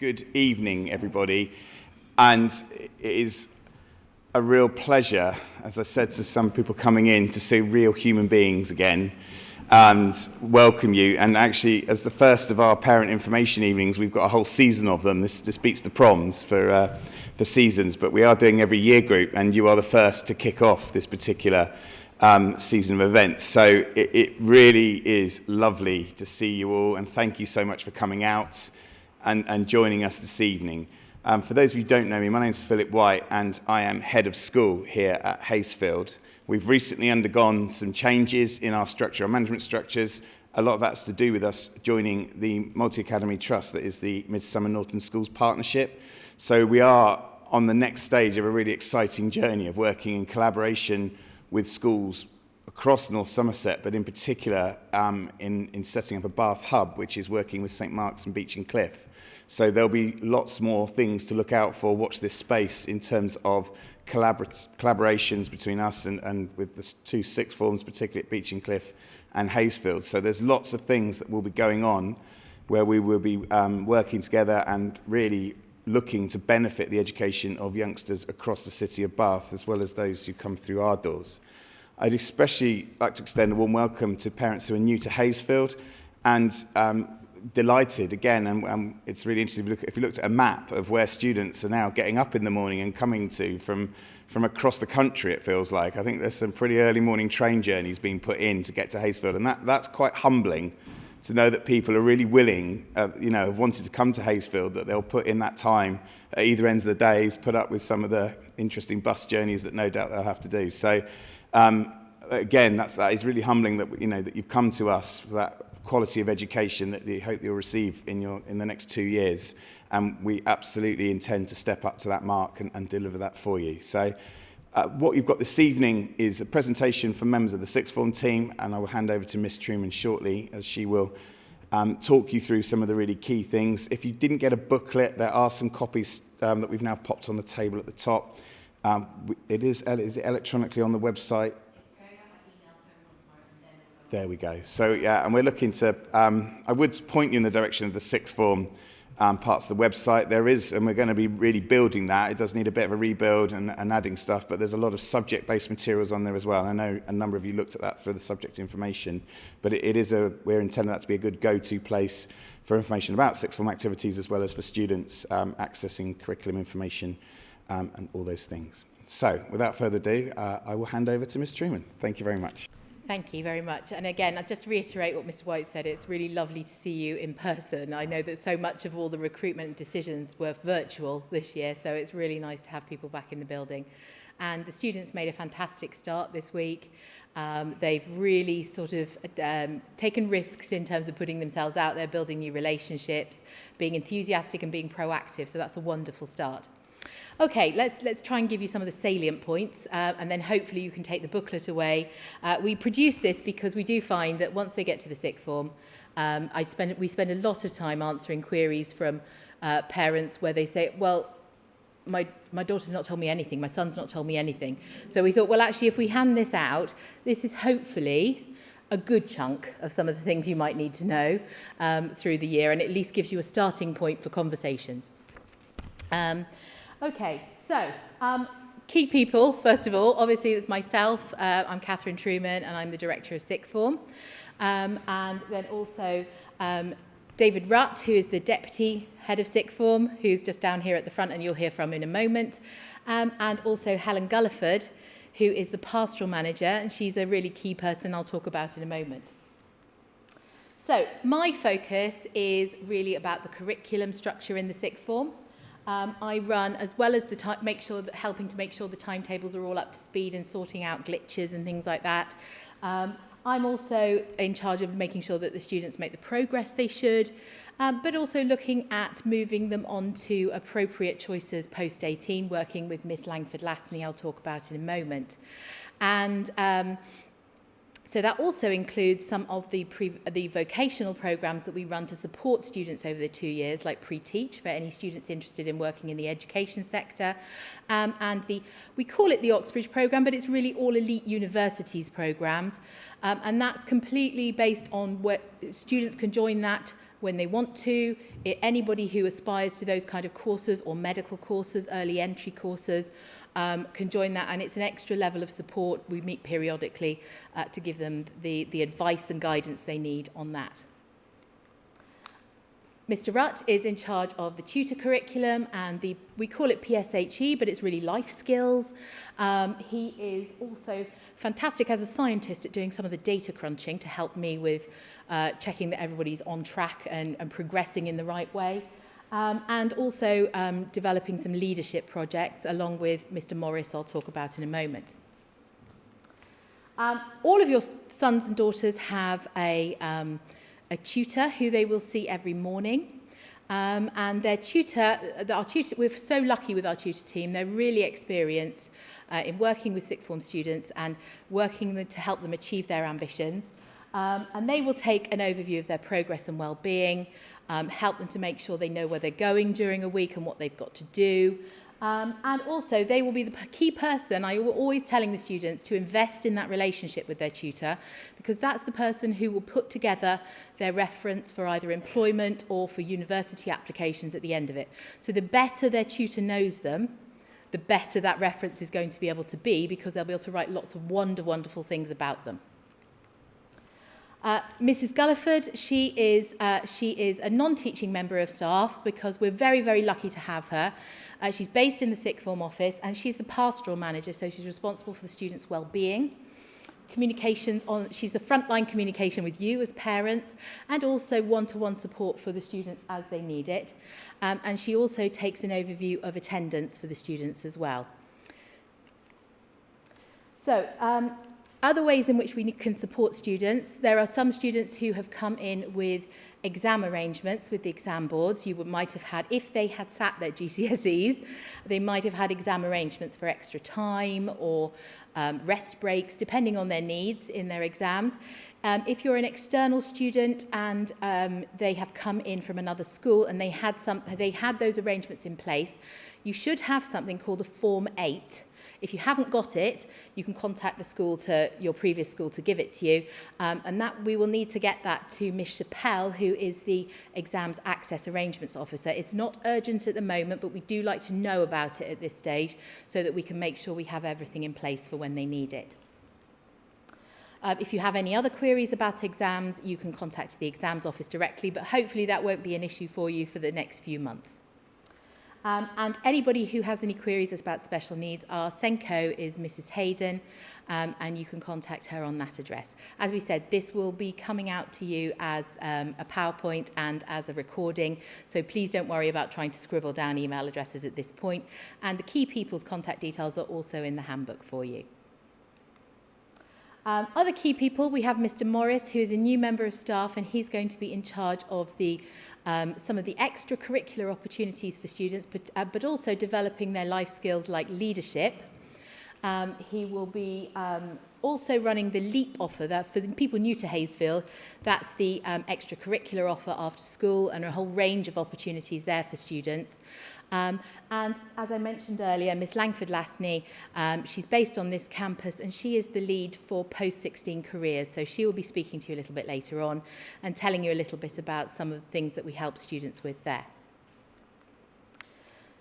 Good evening, everybody. And it is a real pleasure, as I said to some people coming in, to see real human beings again and welcome you. And actually, as the first of our parent information evenings, we've got a whole season of them. This beats the proms for seasons, but we are doing every year group, and you are the first to kick off this particular season of events. So it really is lovely to see you all, and thank you so much for coming out and joining us this evening. For those of you who don't know me, my name is Philip White, and I am head of school here at Hayesfield. We've recently undergone some changes in our structure, our management structures. A lot of that's to do with us joining the Multi-Academy Trust, that is the Midsummer Norton Schools Partnership. So we are on the next stage of a really exciting journey of working in collaboration with schools across North Somerset, but in particular in setting up a Bath hub, which is working with St Mark's and Beeching Cliff. So there'll be lots more things to look out for. Watch this space in terms of collaborations between us and with the two sixth forms, particularly at Beeching Cliff and Hayesfield. So there's lots of things that will be going on where we will be working together and really looking to benefit the education of youngsters across the city of Bath, as well as those who come through our doors. I'd especially like to extend a warm welcome to parents who are new to Hayesfield, and delighted again, and it's really interesting if you looked at a map of where students are now getting up in the morning and coming to from across the country. It feels like, I think there's some pretty early morning train journeys being put in to get to Hayesfield, and that's quite humbling to know that people are really willing, have wanted to come to Hayesfield, that they'll put in that time at either ends of the days, put up with some of the interesting bus journeys that no doubt they'll have to do. So again, that is really humbling that that you've come to us for that quality of education that you hope you'll receive in the next 2 years, and we absolutely intend to step up to that mark and deliver that for you. So what you've got this evening is a presentation from members of the sixth form team, and I will hand over to Miss Trueman shortly, as she will talk you through some of the really key things. If you didn't get a booklet, there are some copies that we've now popped on the table at the top. Is it electronically on the website? There we go. So yeah, and we're looking to, I would point you in the direction of the sixth form parts of the website. There is, and we're going to be really building that. It does need a bit of a rebuild and adding stuff, but there's a lot of subject-based materials on there as well. I know a number of you looked at that for the subject information, but we're intending that to be a good go-to place for information about sixth form activities, as well as for students accessing curriculum information and all those things. So without further ado, I will hand over to Ms. Trueman. Thank you very much. Thank you very much. And again, I'll just reiterate what Mr. White said. It's really lovely to see you in person. I know that so much of all the recruitment decisions were virtual this year, so it's really nice to have people back in the building. And the students made a fantastic start this week. They've really sort of taken risks in terms of putting themselves out there, building new relationships, being enthusiastic and being proactive. So that's a wonderful start. Okay, let's try and give you some of the salient points, and then hopefully you can take the booklet away. We produce this because we do find that once they get to the sixth form, we spend a lot of time answering queries from parents where they say, well, my daughter's not told me anything, my son's not told me anything. So we thought, well, actually, if we hand this out, this is hopefully a good chunk of some of the things you might need to know through the year, and at least gives you a starting point for conversations. Okay, so key people, first of all, obviously it's myself. I'm Catherine Trueman, and I'm the Director of Sixth Form. And then also David Rutt, who is the Deputy Head of Sixth Form, who's just down here at the front, and you'll hear from in a moment. And also Helen Gulliford, who is the Pastoral Manager, and she's a really key person I'll talk about in a moment. So my focus is really about the curriculum structure in the sixth form. I run, as well as helping to make sure the timetables are all up to speed and sorting out glitches and things like that. I'm also in charge of making sure that the students make the progress they should, but also looking at moving them on to appropriate choices post-18, working with Miss Langford-Lasney, I'll talk about in a moment. And so that also includes some of the vocational programs that we run to support students over the 2 years, like Pre-Teach for any students interested in working in the education sector. And we call it the Oxbridge programme, but it's really all elite universities programmes. And that's completely based on what students can join that when they want to. Anybody who aspires to those kind of courses or medical courses, early entry courses, can join that, and it's an extra level of support. We meet periodically to give them the advice and guidance they need on that. Mr. Rutt is in charge of the tutor curriculum, and we call it PSHE, but it's really life skills. He is also fantastic as a scientist at doing some of the data crunching to help me with checking that everybody's on track and progressing in the right way. And also developing some leadership projects along with Mr. Morris, I'll talk about in a moment. All of your sons and daughters have a tutor who they will see every morning. And their tutor, we're so lucky with our tutor team. They're really experienced in working with sixth form students and working to help them achieve their ambitions. And they will take an overview of their progress and well-being, help them to make sure they know where they're going during a week and what they've got to do. And also, they will be the key person. I will always telling the students to invest in that relationship with their tutor, because that's the person who will put together their reference for either employment or for university applications at the end of it. So the better their tutor knows them, the better that reference is going to be able to be, because they'll be able to write lots of wonderful things about them. Mrs. Gulliford, she is a non-teaching member of staff because we're very lucky to have her. She's based in the sixth form office, and she's the pastoral manager, so she's responsible for the students' well-being. She's the frontline communication with you as parents, and also one-to-one support for the students as they need it. And she also takes an overview of attendance for the students as well. So, other ways in which we can support students. There are some students who have come in with exam arrangements with the exam boards. You might have had, if they had sat their GCSEs, they might have had exam arrangements for extra time or rest breaks, depending on their needs in their exams. If you're an external student and they have come in from another school and they had those arrangements in place, you should have something called a Form 8. If you haven't got it, you can contact the school, your previous school, to give it to you. And that we will need to get that to Miss Chappelle, who is the exams access arrangements officer. It's not urgent at the moment, but we do like to know about it at this stage so that we can make sure we have everything in place for when they need it. If you have any other queries about exams, you can contact the exams office directly, but hopefully that won't be an issue for you for the next few months. And anybody who has any queries about special needs, our Senko is Mrs. Hayden, and you can contact her on that address. As we said, this will be coming out to you as a PowerPoint and as a recording, so please don't worry about trying to scribble down email addresses at this point. And the key people's contact details are also in the handbook for you. Other key people, we have Mr. Morris, who is a new member of staff, and he's going to be in charge of some of the extracurricular opportunities for students, but also developing their life skills like leadership. He will be also running the LEAP offer. That for the people new to Hayesfield, that's the extracurricular offer after school, and a whole range of opportunities there for students. And as I mentioned earlier, Miss Langford-Lasney, she's based on this campus, and she is the lead for post-16 careers. So she will be speaking to you a little bit later on and telling you a little bit about some of the things that we help students with there.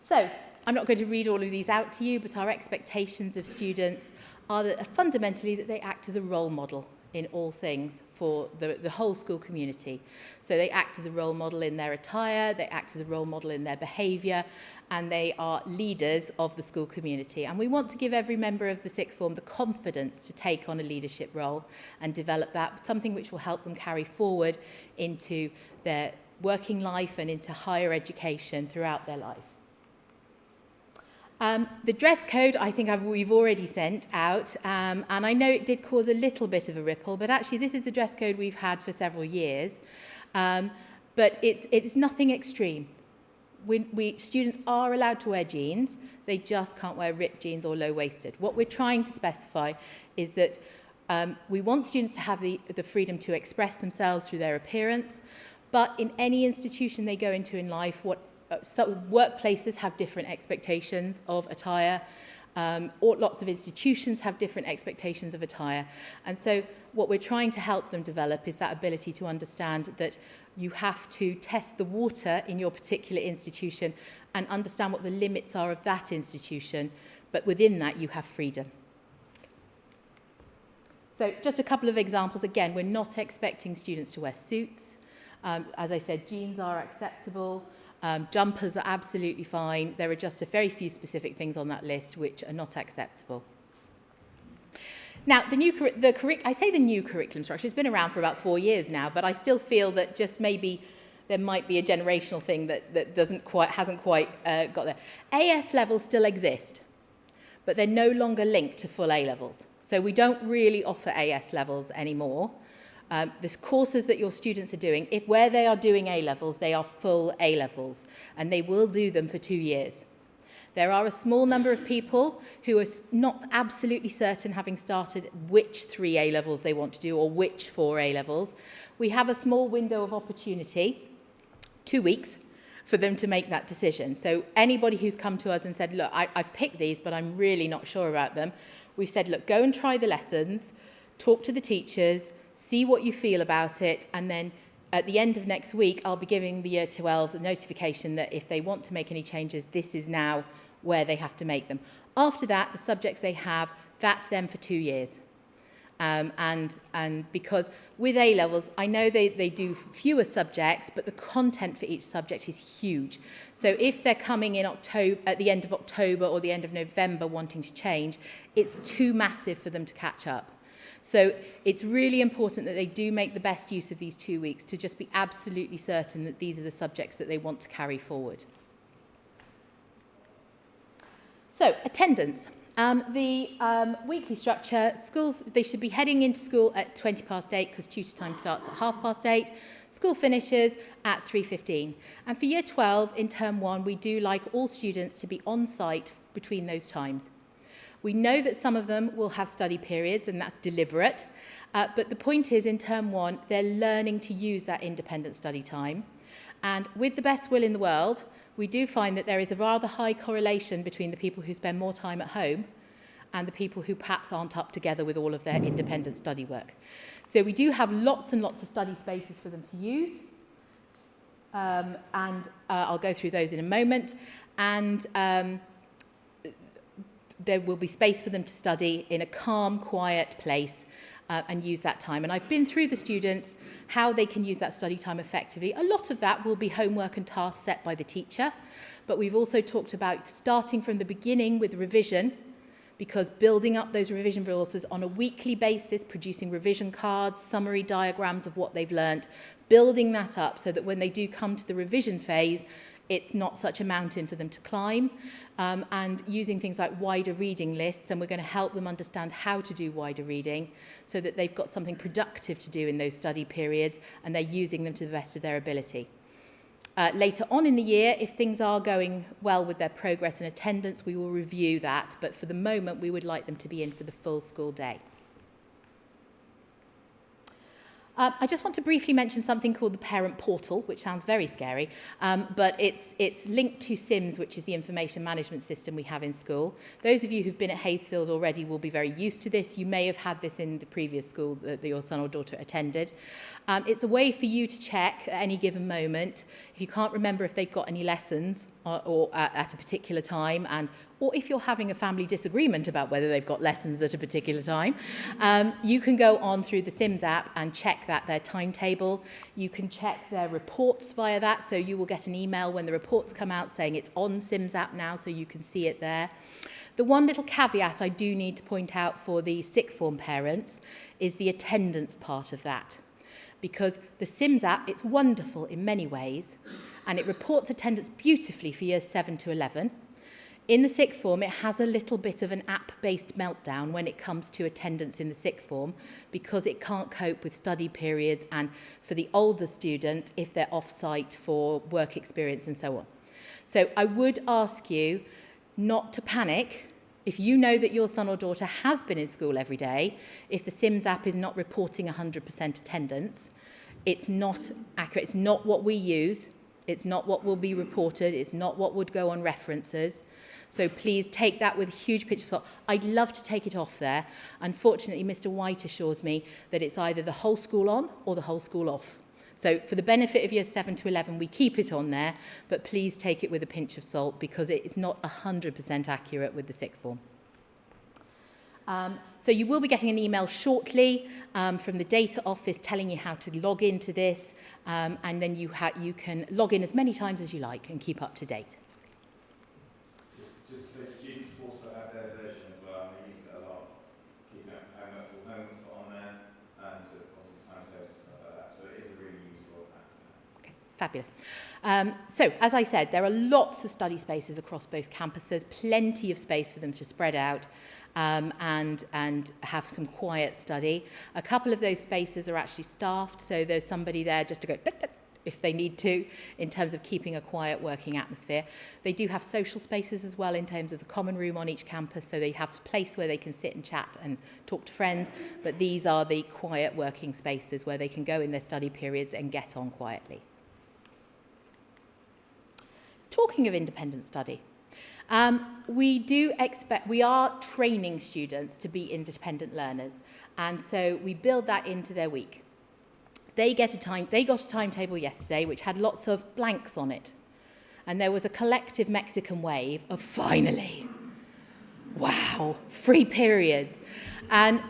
So I'm not going to read all of these out to you, but our expectations of students are that fundamentally that they act as a role model in all things for the whole school community. So they act as a role model in their attire, they act as a role model in their behaviour, and they are leaders of the school community. And we want to give every member of the sixth form the confidence to take on a leadership role and develop that, something which will help them carry forward into their working life and into higher education throughout their life. The dress code, I think we've already sent out, and I know it did cause a little bit of a ripple, but actually this is the dress code we've had for several years, but it's nothing extreme. Students are allowed to wear jeans, they just can't wear ripped jeans or low-waisted. What we're trying to specify is that we want students to have the freedom to express themselves through their appearance, but in any institution they go into in life, so workplaces have different expectations of attire, Lots of institutions have different expectations of attire. And so what we're trying to help them develop is that ability to understand that you have to test the water in your particular institution and understand what the limits are of that institution, but within that you have freedom. So just a couple of examples. Again, we're not expecting students to wear suits. As I said, jeans are acceptable. Jumpers are absolutely fine. There are just a very few specific things on that list which are not acceptable. Now, the new curriculum structure has been around for about 4 years now, but I still feel that just maybe there might be a generational thing that hasn't quite got there. AS levels still exist, but they're no longer linked to full A levels. So we don't really offer AS levels anymore. The courses that your students are doing, where they are doing A levels, they are full A levels, and they will do them for 2 years. There are a small number of people who are not absolutely certain, having started, which 3 A levels they want to do or which 4 A levels. We have a small window of opportunity, 2 weeks, for them to make that decision. So anybody who's come to us and said, look, I've picked these, but I'm really not sure about them, we've said, look, go and try the lessons, talk to the teachers, see what you feel about it, and then at the end of next week, I'll be giving the Year 12 the notification that if they want to make any changes, this is now where they have to make them. After that, the subjects they have, that's them for 2 years. And because with A-levels, I know they do fewer subjects, but the content for each subject is huge. So if they're coming in October, at the end of October or the end of November wanting to change, it's too massive for them to catch up. So it's really important that they do make the best use of these 2 weeks to just be absolutely certain that these are the subjects that they want to carry forward. So, attendance. The weekly structure, schools, they should be heading into school at 8:20 because tutor time starts at 8:30. School finishes at 3:15. And for Year 12 in Term 1, we do like all students to be on site between those times. We know that some of them will have study periods, and that's deliberate. But the point is, in Term 1, they're learning to use that independent study time. And with the best will in the world, we do find that there is a rather high correlation between the people who spend more time at home and the people who perhaps aren't up together with all of their independent study work. So we do have lots and lots of study spaces for them to use. I'll go through those in a moment. And there will be space for them to study in a calm, quiet place and use that time. And I've been through the students, how they can use that study time effectively. A lot of that will be homework and tasks set by the teacher, but we've also talked about starting from the beginning with revision, because building up those revision resources on a weekly basis, producing revision cards, summary diagrams of what they've learnt, building that up so that when they do come to the revision phase, it's not such a mountain for them to climb, and using things like wider reading lists, and we're going to help them understand how to do wider reading so that they've got something productive to do in those study periods and they're using them to the best of their ability. Later on in the year, if things are going well with their progress and attendance, we will review that, but for the moment we would like them to be in for the full school day. I just want to briefly mention something called the Parent Portal, which sounds very scary, but it's linked to SIMS, which is the information management system we have in school. Those of you who've been at Hayesfield already will be very used to this. You may have had this in the previous school that your son or daughter attended. It's a way for you to check at any given moment if you can't remember if they've got any lessons or at a particular time, or if you're having a family disagreement about whether they've got lessons at a particular time, you can go on through the SIMS app and check their timetable. You can check their reports via that, so you will get an email when the reports come out saying it's on SIMS app now, so you can see it there. The one little caveat I do need to point out for the sixth form parents is the attendance part of that. Because the SIMS app, it's wonderful in many ways, and it reports attendance beautifully for years 7 to 11. In the sixth form, it has a little bit of an app-based meltdown when it comes to attendance in the sixth form because it can't cope with study periods and for the older students if they're off-site for work experience and so on. So I would ask you not to panic if you know that your son or daughter has been in school every day. If the SIMS app is not reporting 100% attendance, it's not accurate. It's not what we use. It's not what will be reported. It's not what would go on references. So please take that with a huge pinch of salt. I'd love to take it off there. Unfortunately, Mr. White assures me that it's either the whole school on or the whole school off. So for the benefit of years 7 to 11, we keep it on there, but please take it with a pinch of salt because it's not 100% accurate with the sixth form. So you will be getting an email shortly from the data office telling you how to log into this, and then you can log in as many times as you like and keep up to date. Just so students also have their version as well, and they use it a lot, keeping up homework or home to put on there, and to also timetables and stuff like that. So it is a really useful app. Okay, fabulous. So, as I said, there are lots of study spaces across both campuses, plenty of space for them to spread out and have some quiet study. A couple of those spaces are actually staffed, so there's somebody there just to go if they need to, in terms of keeping a quiet working atmosphere. They do have social spaces as well in terms of the common room on each campus, so they have a place where they can sit and chat and talk to friends, but these are the quiet working spaces where they can go in their study periods and get on quietly. Talking of independent study, we are training students to be independent learners, and so we build that into their week. They got a timetable yesterday which had lots of blanks on it, and there was a collective Mexican wave of finally, wow, free periods, and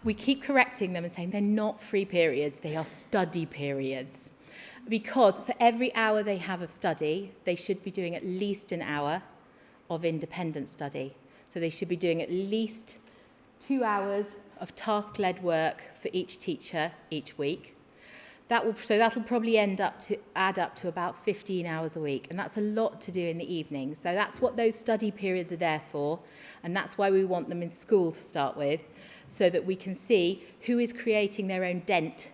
we keep correcting them and saying they're not free periods, they are study periods. Because for every hour they have of study, they should be doing at least an hour of independent study. So they should be doing at least 2 hours of task-led work for each teacher each week. That'll probably add up to about 15 hours a week, and that's a lot to do in the evening. So that's what those study periods are there for, and that's why we want them in school to start with, so that we can see who is creating their own dent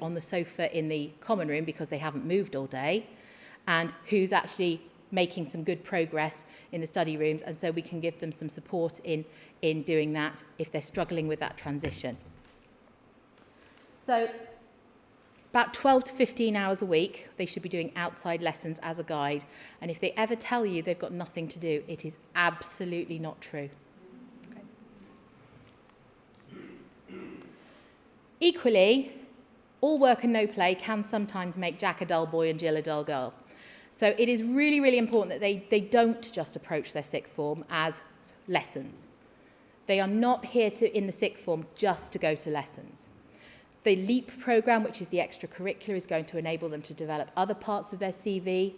on the sofa in the common room because they haven't moved all day, and who's actually making some good progress in the study rooms, and so we can give them some support in doing that if they're struggling with that transition. So about 12 to 15 hours a week, they should be doing outside lessons as a guide, and if they ever tell you they've got nothing to do, it is absolutely not true. Equally, all work and no play can sometimes make Jack a dull boy and Jill a dull girl. So it is really, really important that they don't just approach their sixth form as lessons. They are not here in the sixth form just to go to lessons. The LEAP programme, which is the extracurricular, is going to enable them to develop other parts of their CV,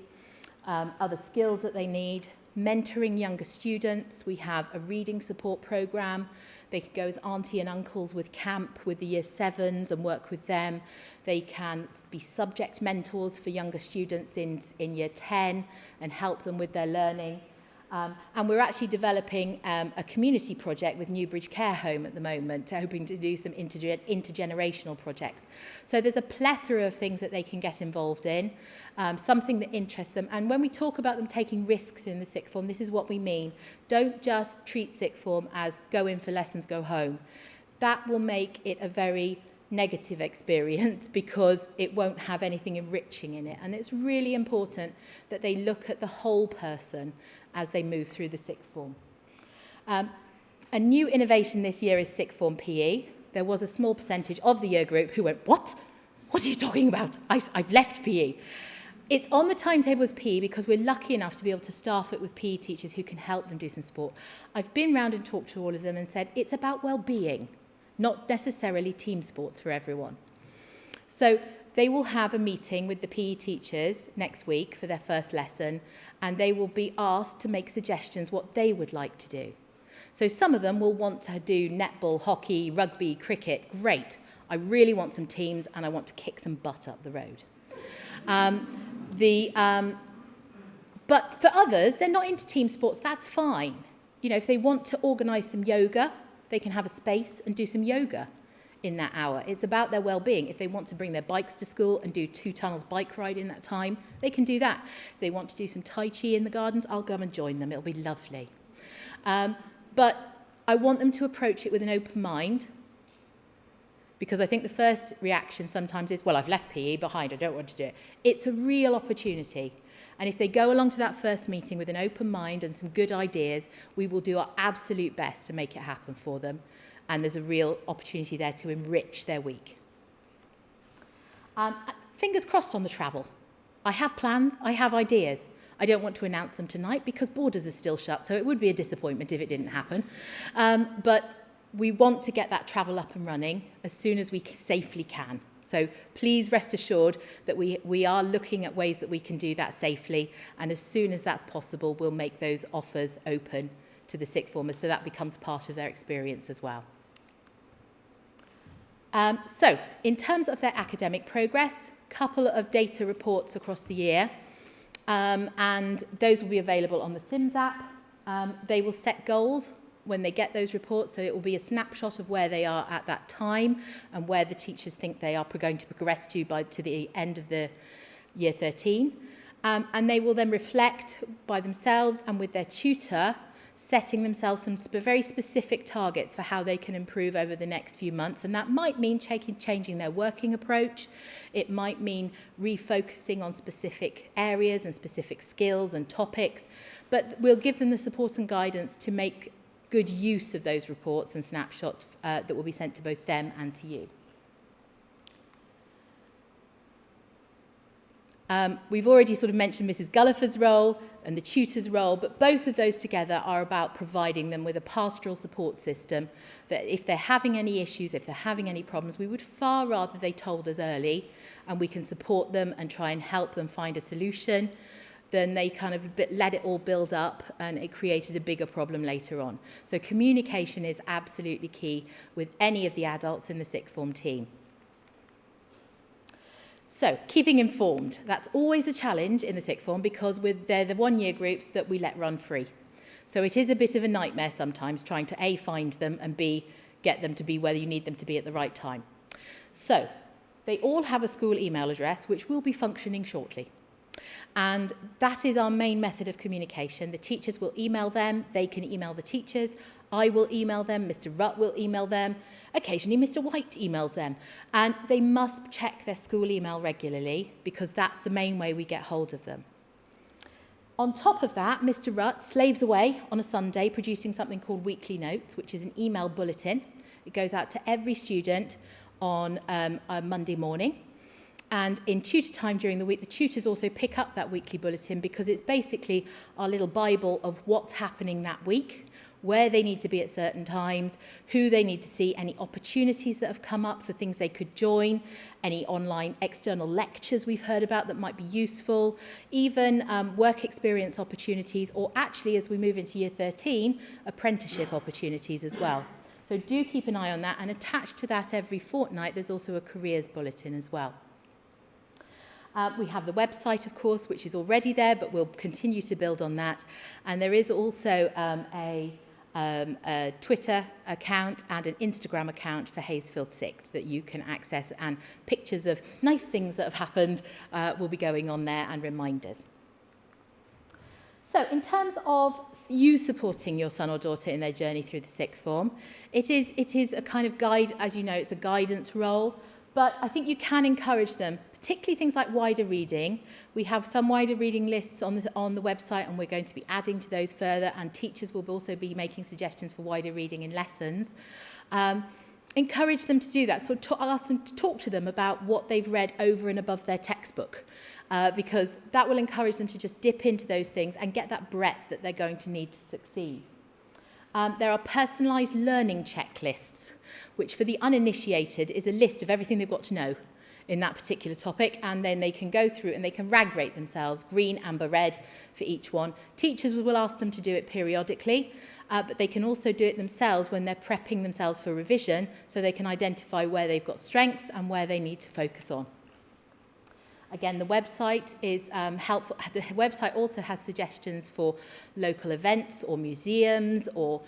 other skills that they need. Mentoring younger students, we have a reading support programme. They could go as auntie and uncles with camp with the year 7s and work with them. They can be subject mentors for younger students in year 10 and help them with their learning. And we're actually developing a community project with Newbridge Care Home at the moment, hoping to do some intergenerational projects. So there's a plethora of things that they can get involved in, something that interests them. And when we talk about them taking risks in the sixth form, this is what we mean. Don't just treat sixth form as go in for lessons, go home. That will make it a very negative experience because it won't have anything enriching in it. And it's really important that they look at the whole person as they move through the sixth form. A new innovation this year is sixth form PE. There was a small percentage of the year group who went, what? What are you talking about? I've left PE. It's on the timetable as PE because we're lucky enough to be able to staff it with PE teachers who can help them do some sport. I've been round and talked to all of them and said it's about well-being, not necessarily team sports for everyone. So they will have a meeting with the PE teachers next week for their first lesson, and they will be asked to make suggestions what they would like to do. So some of them will want to do netball, hockey, rugby, cricket. Great. I really want some teams, and I want to kick some butt up the road. But for others, they're not into team sports. That's fine. You know, if they want to organise some yoga, they can have a space and do some yoga in that hour. It's about their well-being. If they want to bring their bikes to school and do 2 tunnels bike ride in that time, they can do that. If they want to do some Tai Chi in the gardens, I'll go and join them. It'll be lovely. But I want them to approach it with an open mind, because I think the first reaction sometimes is, well, I've left PE behind, I don't want to do it. It's a real opportunity. And if they go along to that first meeting with an open mind and some good ideas, we will do our absolute best to make it happen for them. And there's a real opportunity there to enrich their week. Fingers crossed on the travel. I have plans, I have ideas. I don't want to announce them tonight because borders are still shut, so it would be a disappointment if it didn't happen. But we want to get that travel up and running as soon as we safely can. So please rest assured that we are looking at ways that we can do that safely, and as soon as that's possible, we'll make those offers open to the sixth formers so that becomes part of their experience as well. So in terms of their academic progress, couple of data reports across the year, and those will be available on the Sims app. They will set goals when they get those reports, so it will be a snapshot of where they are at that time and where the teachers think they are going to progress to the end of the year 13. And they will then reflect by themselves and with their tutor, setting themselves some very specific targets for how they can improve over the next few months. And that might mean changing their working approach. It might mean refocusing on specific areas and specific skills and topics. But we'll give them the support and guidance to make good use of those reports and snapshots that will be sent to both them and to you. We've already sort of mentioned Mrs. Gulliford's role and the tutor's role, but both of those together are about providing them with a pastoral support system that if they're having any issues, if they're having any problems, we would far rather they told us early and we can support them and try and help them find a solution than they kind of let it all build up and it created a bigger problem later on. So communication is absolutely key with any of the adults in the sixth form team. So, keeping informed. That's always a challenge in the sixth form because they're the one-year groups that we let run free. So it is a bit of a nightmare sometimes trying to A, find them, and B, get them to be where you need them to be at the right time. So, they all have a school email address which will be functioning shortly. And that is our main method of communication. The teachers will email them, they can email the teachers, I will email them, Mr. Rutt will email them, occasionally Mr. White emails them. And they must check their school email regularly because that's the main way we get hold of them. On top of that, Mr. Rutt slaves away on a Sunday producing something called Weekly Notes, which is an email bulletin. It goes out to every student on a Monday morning. And in tutor time during the week, the tutors also pick up that weekly bulletin because it's basically our little Bible of what's happening that week, where they need to be at certain times, who they need to see, any opportunities that have come up for things they could join, any online external lectures we've heard about that might be useful, even work experience opportunities, or actually, as we move into year 13, apprenticeship opportunities as well. So do keep an eye on that, and attached to that every fortnight, there's also a careers bulletin as well. We have the website, of course, which is already there, but we'll continue to build on that. And there is also a Twitter account and an Instagram account for Hayesfield 6 that you can access, and pictures of nice things that have happened will be going on there and reminders. So in terms of you supporting your son or daughter in their journey through the sixth form, it is a kind of guide, as you know, it's a guidance role, but I think you can encourage them, particularly things like wider reading. We have some wider reading lists on the website, and we're going to be adding to those further, and teachers will also be making suggestions for wider reading in lessons. Encourage them to do that. So ask them to talk to them about what they've read over and above their textbook, because that will encourage them to just dip into those things and get that breadth that they're going to need to succeed. There are personalised learning checklists, which for the uninitiated is a list of everything they've got to know in that particular topic, and then they can go through and they can rag rate themselves, green, amber, red for each one. Teachers will ask them to do it periodically, but they can also do it themselves when they're prepping themselves for revision, so they can identify where they've got strengths and where they need to focus on. Again, the website is helpful. The website also has suggestions for local events or museums or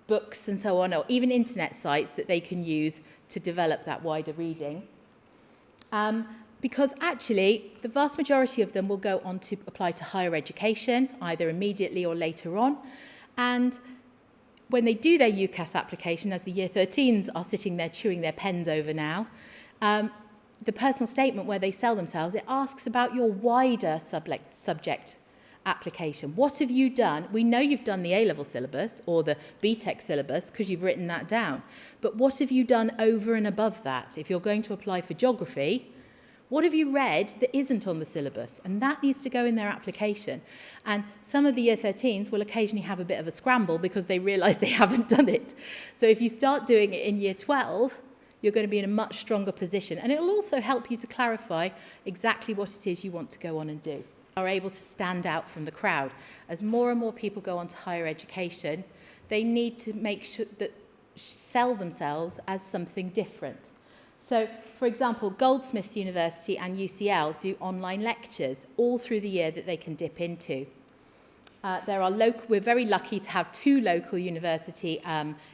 books and so on, or even internet sites that they can use to develop that wider reading. Because actually, the vast majority of them will go on to apply to higher education, either immediately or later on. And when they do their UCAS application, as the year 13s are sitting there chewing their pens over now, the personal statement where they sell themselves, it asks about your wider subject application. What have you done? We know you've done the A-level syllabus or the BTEC syllabus because you've written that down. But what have you done over and above that? If you're going to apply for geography, what have you read that isn't on the syllabus? And that needs to go in their application. And some of the Year 13s will occasionally have a bit of a scramble because they realise they haven't done it. So if you start doing it in Year 12, you're going to be in a much stronger position. And it will also help you to clarify exactly what it is you want to go on and do. Are able to stand out from the crowd. As more and more people go on to higher education, they need to make sure that sell themselves as something different. So, for example, Goldsmiths University and UCL do online lectures all through the year that they can dip into. We're very lucky to have 2 local university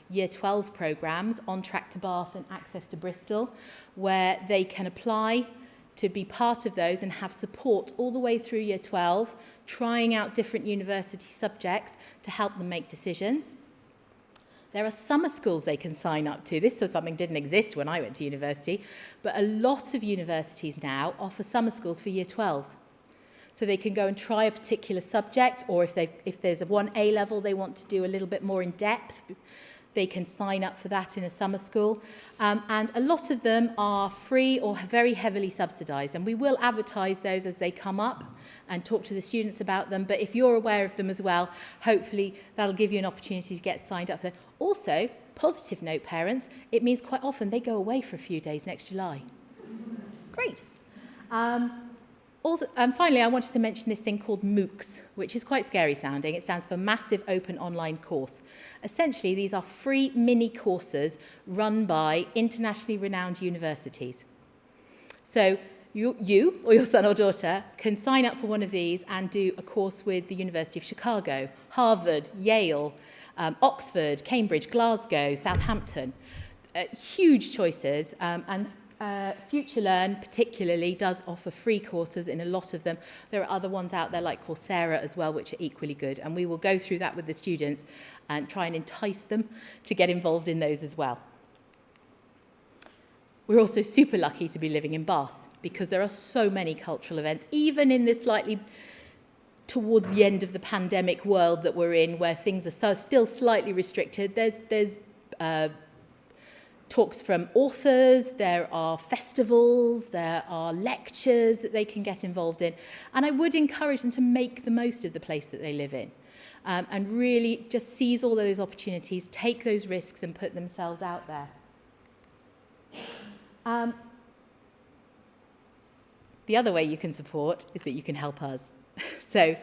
Year 12 programmes, On Track to Bath and Access to Bristol, where they can apply to be part of those and have support all the way through Year 12, trying out different university subjects to help them make decisions. There are summer schools they can sign up to. This was something that didn't exist when I went to university, but a lot of universities now offer summer schools for Year 12s. So they can go and try a particular subject, or if there's one A-level they want to do a little bit more in depth, they can sign up for that in a summer school. And a lot of them are free or very heavily subsidised. And we will advertise those as they come up and talk to the students about them. But if you're aware of them as well, hopefully that'll give you an opportunity to get signed up for them. Also, positive note, parents, it means quite often they go away for a few days next July. Great. Finally, I wanted to mention this thing called MOOCs, which is quite scary sounding. It stands for Massive Open Online Course. Essentially, these are free mini courses run by internationally renowned universities. So you or your son or daughter can sign up for one of these and do a course with the University of Chicago, Harvard, Yale, Oxford, Cambridge, Glasgow, Southampton. Huge choices, and FutureLearn particularly does offer free courses in a lot of them. There are other ones out there like Coursera as well, which are equally good. And we will go through that with the students and try and entice them to get involved in those as well. We're also super lucky to be living in Bath because there are so many cultural events, even in this slightly towards the end of the pandemic world that we're in, where things are still slightly restricted. There's talks from authors, there are festivals, there are lectures that they can get involved in. And I would encourage them to make the most of the place that they live in and really just seize all those opportunities, take those risks and put themselves out there. The other way you can support is that you can help us. So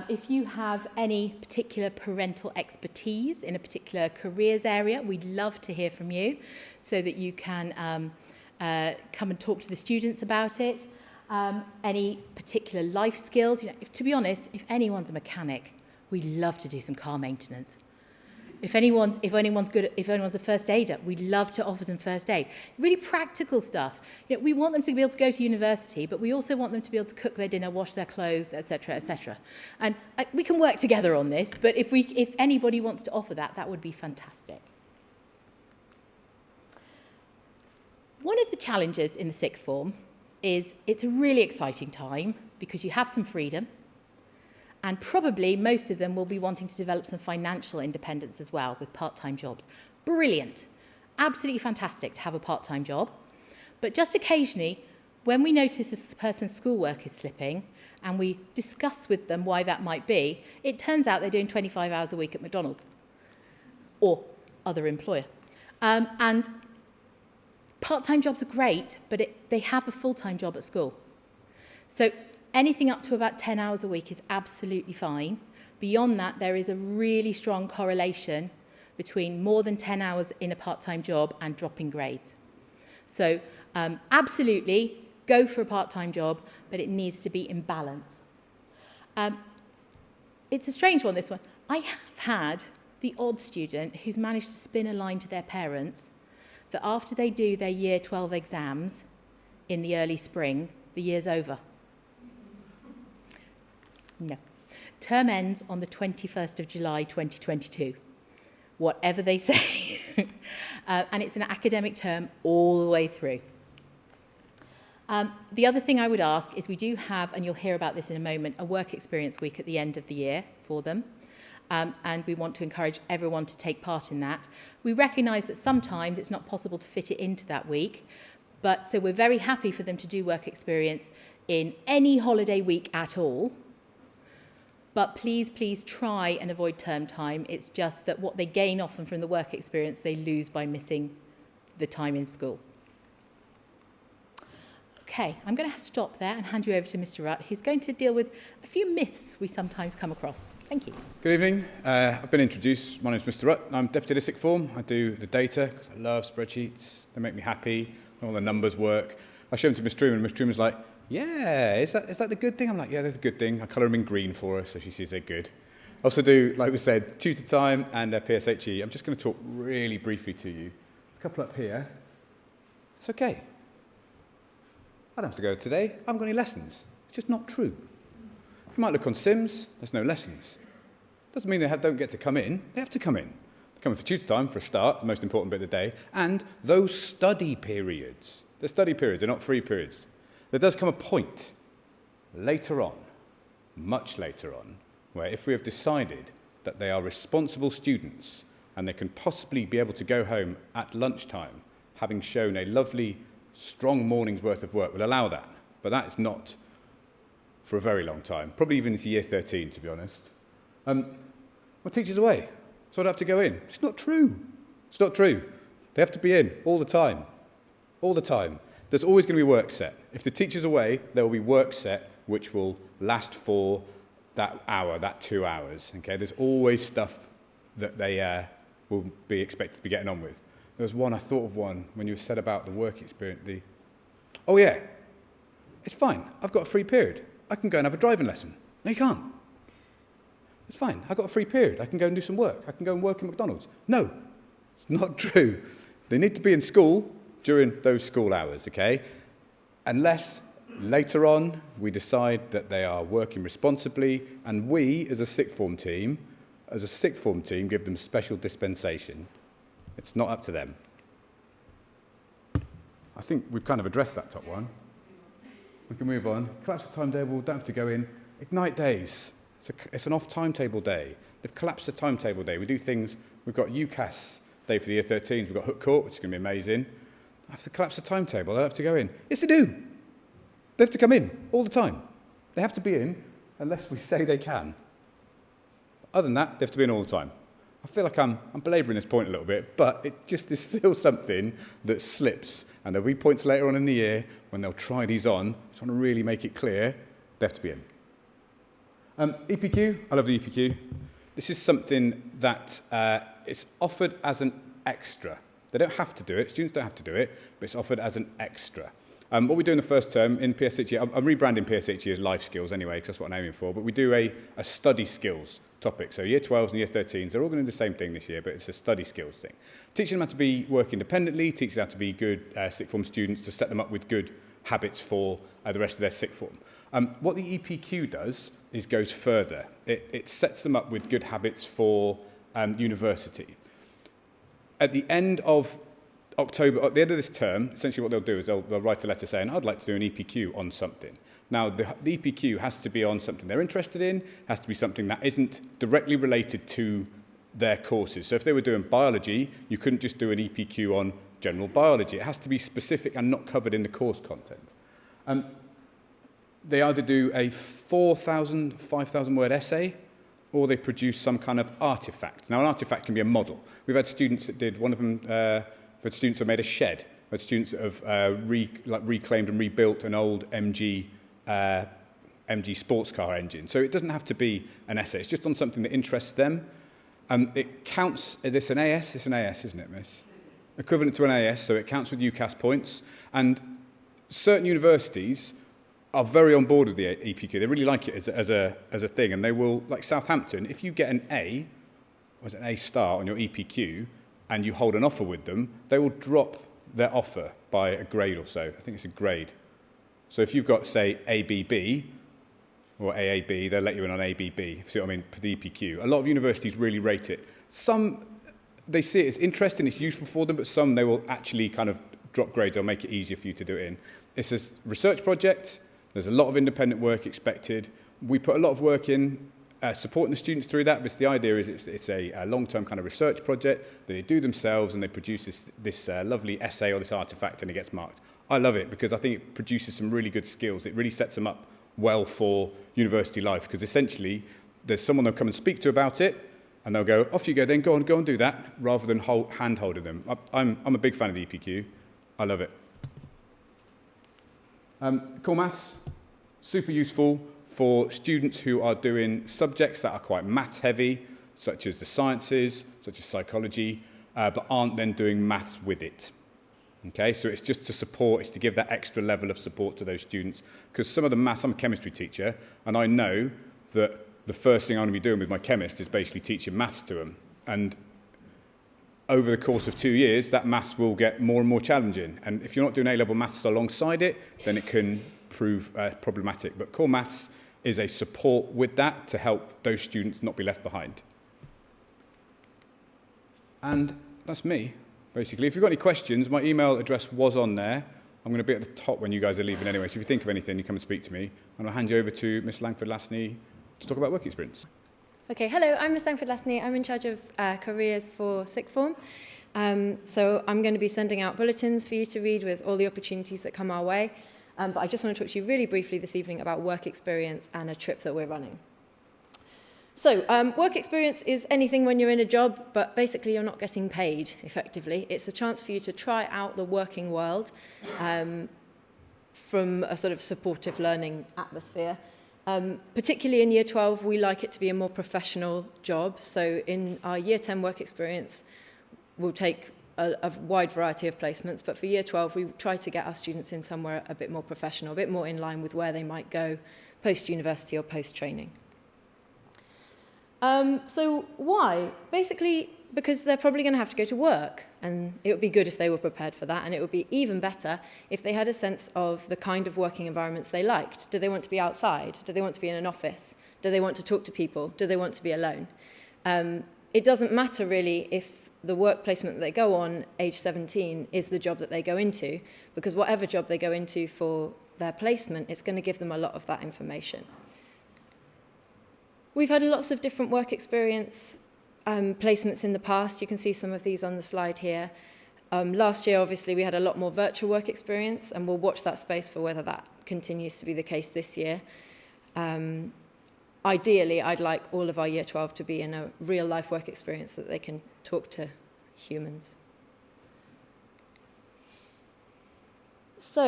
if you have any particular parental expertise in a particular careers area, we'd love to hear from you so that you can come and talk to the students about it. Any particular life skills. To be honest, if anyone's a mechanic, we'd love to do some car maintenance. If anyone's a first aider, we'd love to offer some first aid. Really practical stuff. We want them to be able to go to university, but we also want them to be able to cook their dinner, wash their clothes, etc., etc. And we can work together on this, but if anybody wants to offer that, that would be fantastic. One of the challenges in the sixth form is it's a really exciting time because you have some freedom. And probably most of them will be wanting to develop some financial independence as well with part-time jobs. Brilliant. Absolutely fantastic to have a part-time job. But just occasionally, when we notice a person's schoolwork is slipping and we discuss with them why that might be, it turns out they're doing 25 hours a week at McDonald's or other employer. And part-time jobs are great, but they have a full-time job at school. So anything up to about 10 hours a week is absolutely fine. Beyond that, there is a really strong correlation between more than 10 hours in a part-time job and dropping grades. So absolutely, go for a part-time job, but it needs to be in balance. It's a strange one, this one. I have had the odd student who's managed to spin a line to their parents that after they do their Year 12 exams in the early spring, the year's over. No. Term ends on the 21st of July 2022, whatever they say. And it's an academic term all the way through. The other thing I would ask is we do have, and you'll hear about this in a moment, a work experience week at the end of the year for them. And we want to encourage everyone to take part in that. We recognise that sometimes it's not possible to fit it into that week, but so we're very happy for them to do work experience in any holiday week at all. But please, please try and avoid term time. It's just that what they gain often from the work experience, they lose by missing the time in school. Okay, I'm going to stop there and hand you over to Mr. Rutt, who's going to deal with a few myths we sometimes come across. Thank you. Good evening. I've been introduced. My name's Mr. Rutt. I'm Deputy Head of Sixth Form. I do the data because I love spreadsheets. They make me happy. All the numbers work. I show them to Miss Trueman, and Miss Trueman's like, yeah, is that the good thing? I'm like, yeah, that's a good thing. I colour them in green for her so she sees they're good. I also do, like we said, tutor time and PSHE. I'm just going to talk really briefly to you. A couple up here. It's okay. I don't have to go today. I haven't got any lessons. It's just not true. You might look on Sims, there's no lessons. Doesn't mean they don't get to come in. They have to come in. They come in for tutor time, for a start, the most important bit of the day, and those study periods. They're study periods, they're not free periods. There does come a point later on, much later on, where if we have decided that they are responsible students and they can possibly be able to go home at lunchtime, having shown a lovely, strong morning's worth of work, we'll allow that. But that is not for a very long time, probably even into year 13, to be honest. My teacher's away, so I'd have to go in. It's not true. It's not true. They have to be in all the time. All the time. There's always going to be work set. If the teacher's away, there will be work set which will last for that hour, that 2 hours. Okay, there's always stuff that they will be expected to be getting on with. There was one, I thought of one when you said about the work experience. Oh yeah, it's fine. I've got a free period. I can go and have a driving lesson. No, you can't. It's fine. I've got a free period. I can go and do some work. I can go and work in McDonald's. No, it's not true. They need to be in school during those school hours, okay? Unless later on we decide that they are working responsibly and we, as a sixth form team, give them special dispensation. It's not up to them. I think we've kind of addressed that top one. We can move on. Collapse the timetable, don't have to go in. Ignite days. It's an off timetable day. They've collapsed the timetable day. We do things, we've got UCAS day for the year 13s. We've got Hooke Court, which is going to be amazing. I have to collapse the timetable. They have to go in. Yes, they do. They have to come in all the time. They have to be in unless we say they can. Other than that, they have to be in all the time. I feel like I'm belabouring this point a little bit, but it just is still something that slips. And there'll be points later on in the year when they'll try these on. I just want to really make it clear they have to be in. EPQ, I love the EPQ. This is something that it's offered as an extra. They don't have to do it, students don't have to do it, but it's offered as an extra. What we do in the first term in PSHE, I'm rebranding PSHE as life skills anyway, because that's what I'm aiming for, but we do a study skills topic. So year 12s and year 13s, they're all going to do the same thing this year, but it's a study skills thing. Teaching them how to be work independently, teaching them how to be good sixth form students, to set them up with good habits for the rest of their sixth form. What the EPQ does is goes further. It sets them up with good habits for university. At the end of October, at the end of this term, essentially what they'll do is they'll write a letter saying, I'd like to do an EPQ on something. Now, the EPQ has to be on something they're interested in, has to be something that isn't directly related to their courses. So if they were doing biology, you couldn't just do an EPQ on general biology. It has to be specific and not covered in the course content. They either do a 4,000, 5,000 word essay, or they produce some kind of artifact. Now, an artifact can be a model. We've had students that did, one of them, for students that made a shed. We had students that have reclaimed and rebuilt an old MG sports car engine. So it doesn't have to be an essay. It's just on something that interests them. It counts, it's an AS, isn't it, miss? Equivalent to an AS, so it counts with UCAS points. And certain universities are very on board with the EPQ. They really like it as a thing. And they will, like Southampton, if you get an A, or an A star on your EPQ, and you hold an offer with them, they will drop their offer by a grade or so. I think it's a grade. So if you've got, say, ABB or AAB, they'll let you in on ABB, if you see what I mean, for the EPQ. A lot of universities really rate it. Some, they see it as interesting, it's useful for them, but some they will actually kind of drop grades, I'll make it easier for you to do it in. It's a research project. There's a lot of independent work expected. We put a lot of work in supporting the students through that, because the idea is it's a long-term kind of research project that they do themselves, and they produce this lovely essay or this artifact, and it gets marked. I love it because I think it produces some really good skills. It really sets them up well for university life, because essentially there's someone they'll come and speak to about it, and they'll go, off you go then, go and do that, rather than hand-holding them. I'm a big fan of the EPQ. I love it. Core maths, super useful for students who are doing subjects that are quite maths heavy, such as the sciences, such as psychology, but aren't then doing maths with it. Okay, so it's just to support, it's to give that extra level of support to those students, because some of the maths, I'm a chemistry teacher, and I know that the first thing I'm going to be doing with my chemist is basically teaching maths to them. And over the course of 2 years, that maths will get more and more challenging. And if you're not doing A-level maths alongside it, then it can prove problematic. But core maths is a support with that to help those students not be left behind. And that's me, basically. If you've got any questions, my email address was on there. I'm going to be at the top when you guys are leaving anyway. So if you think of anything, you come and speak to me. And I'll hand you over to Miss Langford-Lasney to talk about work experience. Okay, hello, I'm Miss Langford-Lasney. I'm in charge of careers for sixth form. So I'm going to be sending out bulletins for you to read with all the opportunities that come our way. But I just want to talk to you really briefly this evening about work experience and a trip that we're running. So work experience is anything when you're in a job, but basically you're not getting paid effectively. It's a chance for you to try out the working world from a sort of supportive learning atmosphere. Particularly in Year 12, we like it to be a more professional job. So in our Year 10 work experience, we'll take a wide variety of placements. But for Year 12, we try to get our students in somewhere a bit more professional, a bit more in line with where they might go post-university or post-training. So why? Basically, because they're probably going to have to go to work, and it would be good if they were prepared for that, and it would be even better if they had a sense of the kind of working environments they liked. Do they want to be outside? Do they want to be in an office? Do they want to talk to people? Do they want to be alone? It doesn't matter really if the work placement that they go on, age 17, is the job that they go into, because whatever job they go into for their placement, it's going to give them a lot of that information. We've had lots of different work experience placements in the past. You can see some of these on the slide here. Last year, obviously, we had a lot more virtual work experience, and we'll watch that space for whether that continues to be the case this year. Ideally, I'd like all of our Year 12 to be in a real-life work experience so that they can talk to humans. So,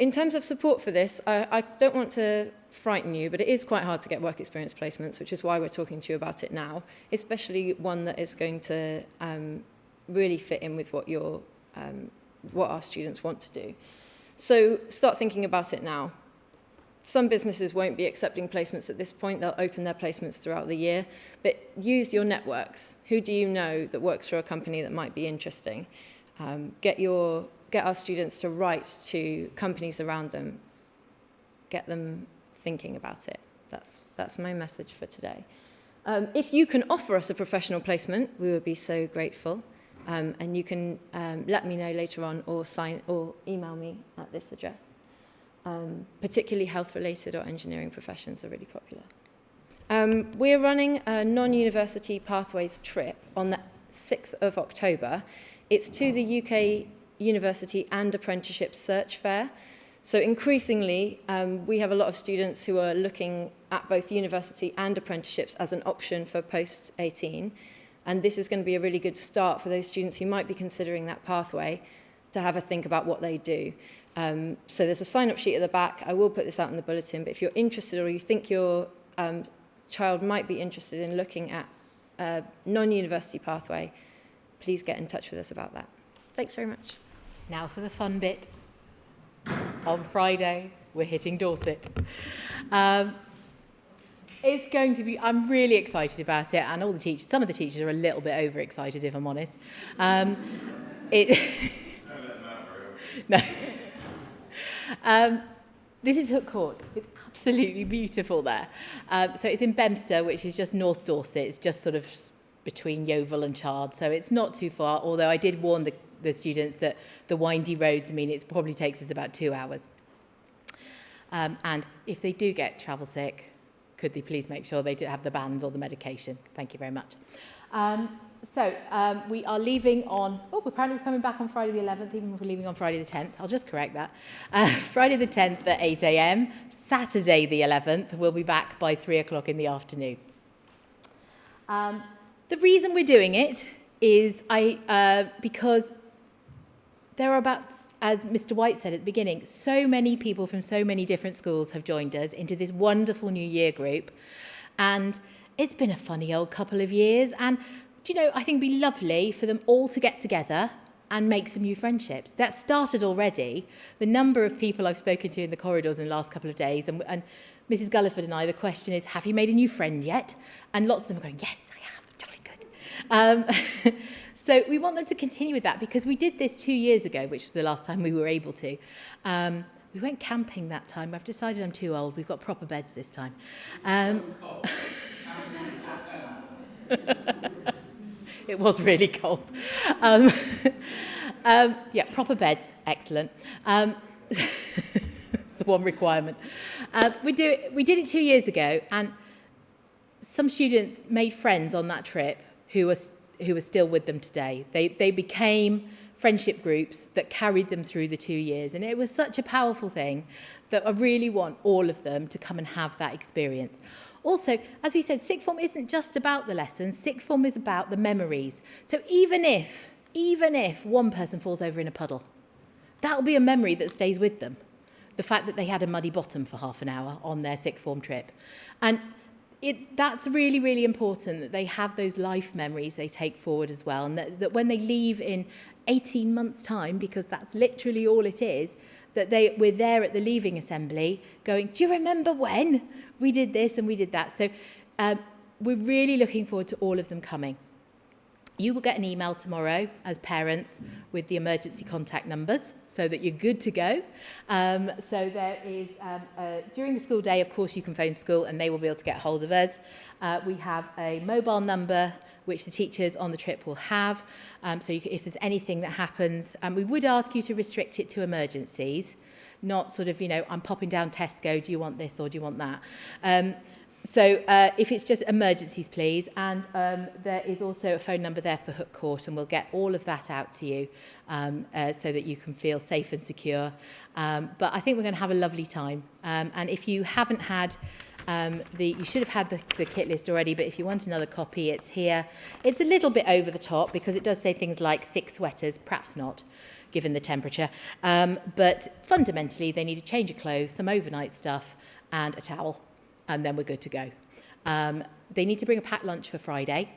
in terms of support for this, I don't want to frighten you, but it is quite hard to get work experience placements, which is why we're talking to you about it now, especially one that is going to really fit in with what our students want to do. So start thinking about it now. Some businesses won't be accepting placements at this point. They'll open their placements throughout the year. But use your networks. Who do you know that works for a company that might be interesting? Get our students to write to companies around them. Get them thinking about it. That's my message for today. If you can offer us a professional placement, we would be so grateful. And you can let me know later on or email me at this address. Particularly health-related or engineering professions are really popular. We're running a non-university pathways trip on the 6th of October. It's to the UK University and Apprenticeship Search Fair. So increasingly, we have a lot of students who are looking at both university and apprenticeships as an option for post-18. And this is going to be a really good start for those students who might be considering that pathway to have a think about what they do. So there's a sign-up sheet at the back. I will put this out in the bulletin, but if you're interested or you think your child might be interested in looking at a non-university pathway, please get in touch with us about that. Thanks very much. Now for the fun bit. On Friday, we're hitting Dorset. It's going to be, I'm really excited about it, and some of the teachers are a little bit overexcited, if I'm honest. No. This is Hooke Court. It's absolutely beautiful there. So it's in Bemster, which is just North Dorset. It's just sort of between Yeovil and Chard, so it's not too far, although I did warn the students that the windy roads mean it probably takes us about 2 hours. And if they do get travel sick, could they please make sure they do have the bands or the medication? Thank you very much. We are leaving on, apparently we're coming back on Friday the 11th, even if we're leaving on Friday the 10th. I'll just correct that. Friday the 10th at 8 a.m. Saturday the 11th, we'll be back by 3 o'clock in the afternoon. The reason we're doing it is because there are about, as Mr. White said at the beginning, so many people from so many different schools have joined us into this wonderful new year group. And it's been a funny old couple of years. And, do you know, I think it'd be lovely for them all to get together and make some new friendships. That started already. The number of people I've spoken to in the corridors in the last couple of days, and Mrs. Gulliford and I, the question is, have you made a new friend yet? And lots of them are going, yes, I have, jolly good. So we want them to continue with that, because we did this 2 years ago, which was the last time we were able to. We went camping that time. I've decided I'm too old. We've got proper beds this time. It was really cold. Proper beds, excellent. The one requirement. We did it 2 years ago, and some students made friends on that trip who are still with them today. They became friendship groups that carried them through the 2 years, and it was such a powerful thing that I really want all of them to come and have that experience. Also, as we said, sixth form isn't just about the lessons. Sixth form is about the memories. So even if one person falls over in a puddle, that'll be a memory that stays with them. The fact that they had a muddy bottom for half an hour on their sixth form trip. And that's really, really important, that they have those life memories they take forward as well. And that when they leave in 18 months' time, because that's literally all it is, that we're there at the leaving assembly going, do you remember when we did this and we did that? So we're really looking forward to all of them coming. You will get an email tomorrow as parents with the emergency contact numbers so that you're good to go. So there is, during the school day, of course, you can phone school and they will be able to get hold of us. We have a mobile number which the teachers on the trip will have. So if there's anything that happens, we would ask you to restrict it to emergencies, not sort of, I'm popping down Tesco, do you want this or do you want that? So if it's just emergencies, please. And there is also a phone number there for Hooke Court, and we'll get all of that out to you so that you can feel safe and secure. But I think we're going to have a lovely time. And if you haven't had you should have had the kit list already, but if you want another copy, it's here. It's a little bit over the top because it does say things like thick sweaters, perhaps not, given the temperature. But fundamentally, they need a change of clothes, some overnight stuff, and a towel. And then we're good to go. They need to bring a packed lunch for Friday,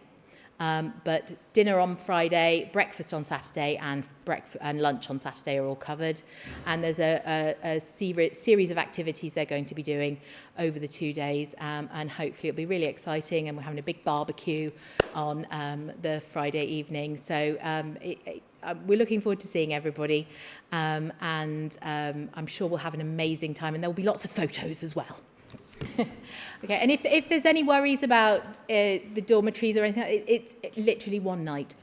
but dinner on Friday, breakfast on Saturday, and lunch on Saturday are all covered. And there's a series of activities they're going to be doing over the 2 days, and hopefully it'll be really exciting. And we're having a big barbecue on the Friday evening. So we're looking forward to seeing everybody, and I'm sure we'll have an amazing time. And there will be lots of photos as well. Okay, and if there's any worries about the dormitories or anything, it's literally one night.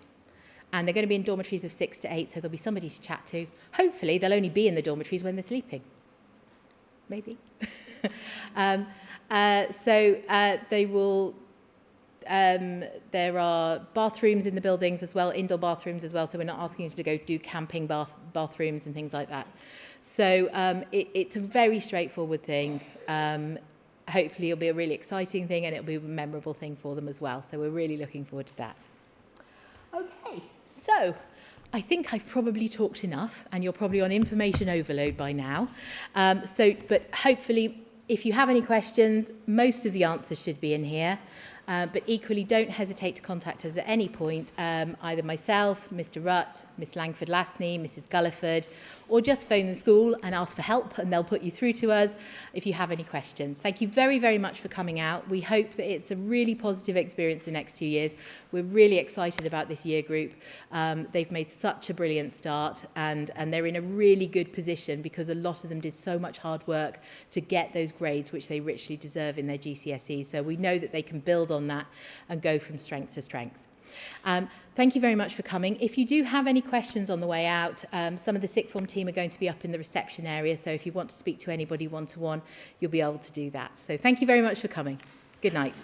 And they're going to be in dormitories of 6 to 8, so there'll be somebody to chat to. Hopefully, they'll only be in the dormitories when they're sleeping. Maybe. They will... there are bathrooms in the buildings as well, indoor bathrooms as well, so we're not asking you to go do camping bathrooms and things like that. So it's a very straightforward thing. Hopefully it'll be a really exciting thing, and it'll be a memorable thing for them as well. So we're really looking forward to that. Okay, so I think I've probably talked enough, and you're probably on information overload by now. But hopefully, if you have any questions, most of the answers should be in here. But equally, don't hesitate to contact us at any point, either myself, Mr. Rutt, Miss Langford-Lasney, Mrs. Gulliford, or just phone the school and ask for help, and they'll put you through to us if you have any questions. Thank you very, very much for coming out. We hope that it's a really positive experience the next 2 years. We're really excited about this year group. They've made such a brilliant start, and they're in a really good position because a lot of them did so much hard work to get those grades, which they richly deserve in their GCSEs. So we know that they can build on that and go from strength to strength. Thank you very much for coming. If you do have any questions on the way out, some of the sixth form team are going to be up in the reception area, so if you want to speak to anybody one-to-one, you'll be able to do that. So thank you very much for coming. Good night.